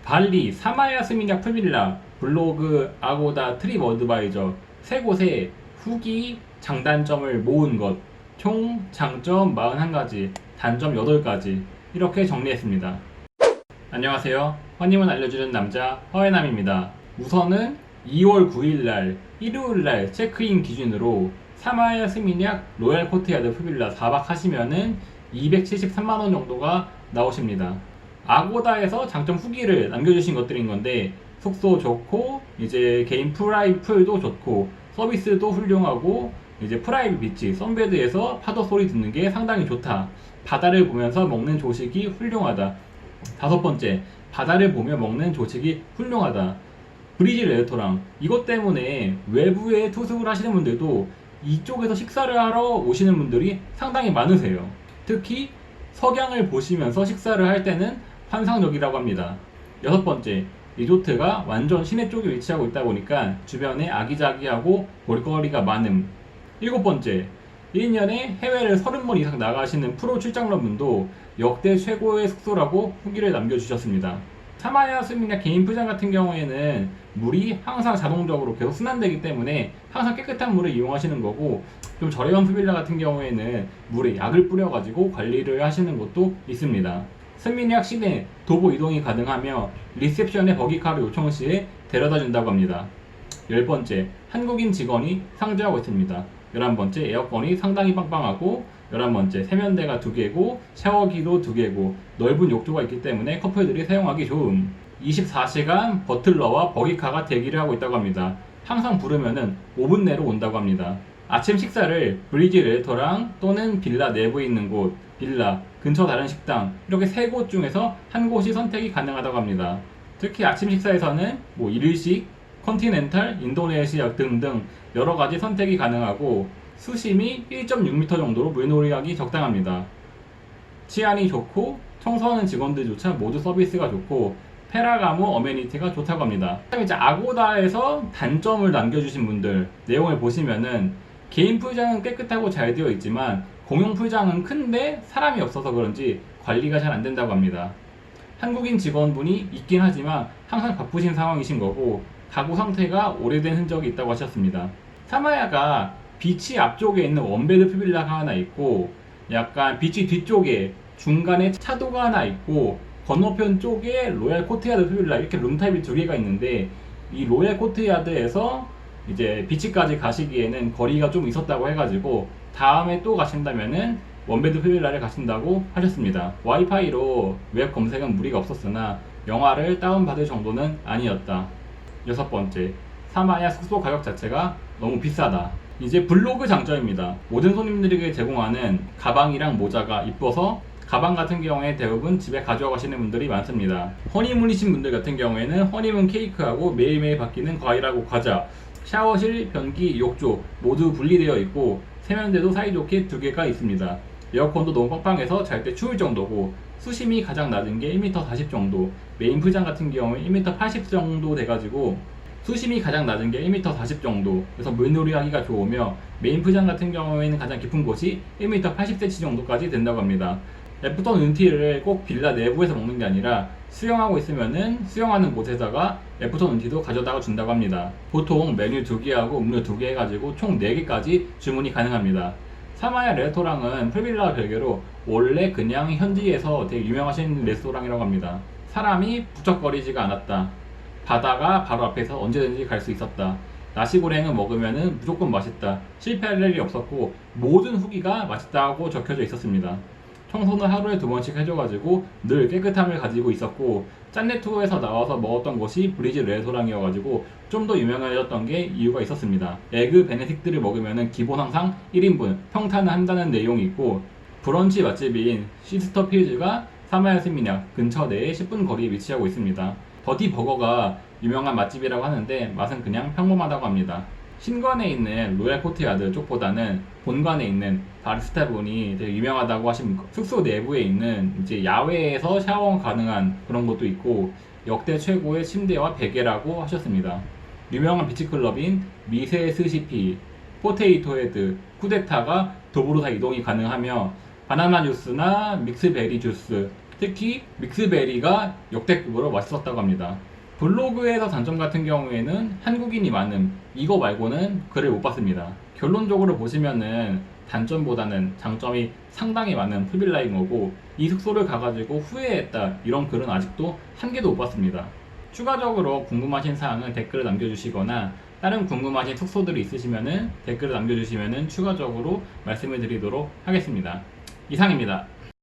발리, 사마야 스미냑 풀빌라, 블로그, 아고다, 트립 어드바이저 세 곳의 후기 장단점을 모은 것, 총 장점 41가지, 단점 8가지 이렇게 정리했습니다. 안녕하세요. 허님은 알려주는 남자 허해남입니다. 우선은 2월 9일날 일요일날 체크인 기준으로 사마야 스미냑 로얄 코트야드 풀빌라 4박 하시면은 273만원 정도가 나오십니다. 아고다에서 장점 후기를 남겨주신 것들인 건데, 숙소 좋고 이제 개인 풀도 좋고 서비스도 훌륭하고 이제 프라이빗 비치 선베드에서 파도 소리 듣는 게 상당히 좋다. 바다를 보면서 먹는 조식이 훌륭하다. 5번째, 바다를 보며 먹는 조식이 훌륭하다. 브리지 레스토랑, 이것 때문에 외부에 투숙을 하시는 분들도 이쪽에서 식사를 하러 오시는 분들이 상당히 많으세요. 특히 석양을 보시면서 식사를 할 때는 환상적이라고 합니다. 6번째, 리조트가 완전 시내 쪽에 위치하고 있다 보니까 주변에 아기자기하고 볼거리가 많음. 7번째, 1년에 해외를 30번 이상 나가시는 프로 출장러분도 역대 최고의 숙소라고 후기를 남겨주셨습니다. 사마야 스미냑 개인 풀장 같은 경우에는 물이 항상 자동적으로 계속 순환되기 때문에 항상 깨끗한 물을 이용하시는 거고, 좀 저렴한 풀빌라 같은 경우에는 물에 약을 뿌려가지고 관리를 하시는 것도 있습니다. 스미냑 시내 도보 이동이 가능하며 리셉션에 버기카를 요청 시에 데려다 준다고 합니다. 10번째, 한국인 직원이 상주하고 있습니다. 11번째, 에어컨이 상당히 빵빵하고 11번째, 세면대가 2개고 샤워기도 2개고 넓은 욕조가 있기 때문에 커플들이 사용하기 좋음. 24시간 버틀러와 버기카가 대기를 하고 있다고 합니다. 항상 부르면은 5분 내로 온다고 합니다. 아침 식사를 브리지 레스토랑 또는 빌라 내부에 있는 곳, 빌라, 근처 다른 식당 이렇게 3곳 중에서 한 곳이 선택이 가능하다고 합니다. 특히 아침 식사에서는 일일식, 컨티넨탈, 인도네시아 등등 여러가지 선택이 가능하고 수심이 1.6m 정도로 물놀이하기 적당합니다. 치안이 좋고 청소하는 직원들조차 모두 서비스가 좋고 페라가모 어메니티가 좋다고 합니다. 그다음에 이제 아고다에서 단점을 남겨주신 분들 내용을 보시면은 개인 풀장은 깨끗하고 잘 되어 있지만 공용 풀장은 큰데 사람이 없어서 그런지 관리가 잘 안 된다고 합니다. 한국인 직원분이 있긴 하지만 항상 바쁘신 상황이신 거고 가구 상태가 오래된 흔적이 있다고 하셨습니다. 사마야가 비치 앞쪽에 있는 원베드 풀빌라가 하나 있고 약간 비치 뒤쪽에 중간에 차도가 하나 있고 건너편 쪽에 로얄 코트야드 풀빌라 이렇게 룸타입이 2개가 있는데, 이 로얄 코트야드에서 이제 비치까지 가시기에는 거리가 좀 있었다고 해가지고 다음에 또 가신다면은 원베드 풀빌라를 가신다고 하셨습니다. 와이파이로 웹 검색은 무리가 없었으나 영화를 다운받을 정도는 아니었다. 6번째, 사마야 숙소 가격 자체가 너무 비싸다. 이제 블로그 장점입니다. 모든 손님들에게 제공하는 가방이랑 모자가 이뻐서 가방 같은 경우에 대부분 집에 가져가시는 분들이 많습니다. 허니문이신 분들 같은 경우에는 허니문 케이크하고 매일매일 바뀌는 과일하고 과자, 샤워실, 변기, 욕조 모두 분리되어 있고 세면대도 사이좋게 2개가 있습니다. 에어컨도 너무 빵빵해서 잘 때 추울 정도고 수심이 가장 낮은 게 1m 40 정도, 메인 풀장 같은 경우에 1m 80 정도 돼가지고 수심이 가장 낮은 게 1m 40 정도, 그래서 물놀이 하기가 좋으며 메인 풀장 같은 경우에는 가장 깊은 곳이 1m 80cm 정도까지 된다고 합니다. 애프터 눈티를 꼭 빌라 내부에서 먹는 게 아니라 수영하고 있으면은 수영하는 곳에다가 애프터 눈티도 가져다가 준다고 합니다. 보통 메뉴 2개하고 음료 2개 해가지고 총 4개까지 주문이 가능합니다. 사마야 레스토랑은 풀빌라와 별개로 원래 그냥 현지에서 되게 유명하신 레스토랑이라고 합니다. 사람이 부쩍거리지가 않았다. 바다가 바로 앞에서 언제든지 갈 수 있었다. 나시고랭은 먹으면은 무조건 맛있다. 실패할 일이 없었고 모든 후기가 맛있다고 적혀져 있었습니다. 청소는 하루에 2번씩 해줘가지고 늘 깨끗함을 가지고 있었고, 짠내투어에서 나와서 먹었던 곳이 브리지 레스토랑이어가지고 좀 더 유명해졌던 게 이유가 있었습니다. 에그 베네딕트를 먹으면 기본 항상 1인분 평탄을 한다는 내용이 있고, 브런치 맛집인 시스터 필즈가 사마야 스미냑 근처 내에 10분 거리에 위치하고 있습니다. 버디 버거가 유명한 맛집이라고 하는데 맛은 그냥 평범하다고 합니다. 신관에 있는 로얄 코트야드 쪽보다는 본관에 있는 바리스타 분이 되게 유명하다고 하십니다. 숙소 내부에 있는 이제 야외에서 샤워 가능한 그런 것도 있고 역대 최고의 침대와 베개라고 하셨습니다. 유명한 비치클럽인 미세스시피, 포테이토 헤드, 쿠데타가 도보로 다 이동이 가능하며 바나나 주스나 믹스베리 주스, 특히 믹스베리가 역대급으로 맛있었다고 합니다. 블로그에서 단점 같은 경우에는 한국인이 많음, 이거 말고는 글을 못 봤습니다. 결론적으로 보시면은 단점보다는 장점이 상당히 많은 풀빌라인 거고, 이 숙소를 가가지고 후회했다 이런 글은 아직도 한 개도 못 봤습니다. 추가적으로 궁금하신 사항은 댓글을 남겨주시거나 다른 궁금하신 숙소들이 있으시면은 댓글을 남겨주시면은 추가적으로 말씀을 드리도록 하겠습니다. 이상입니다.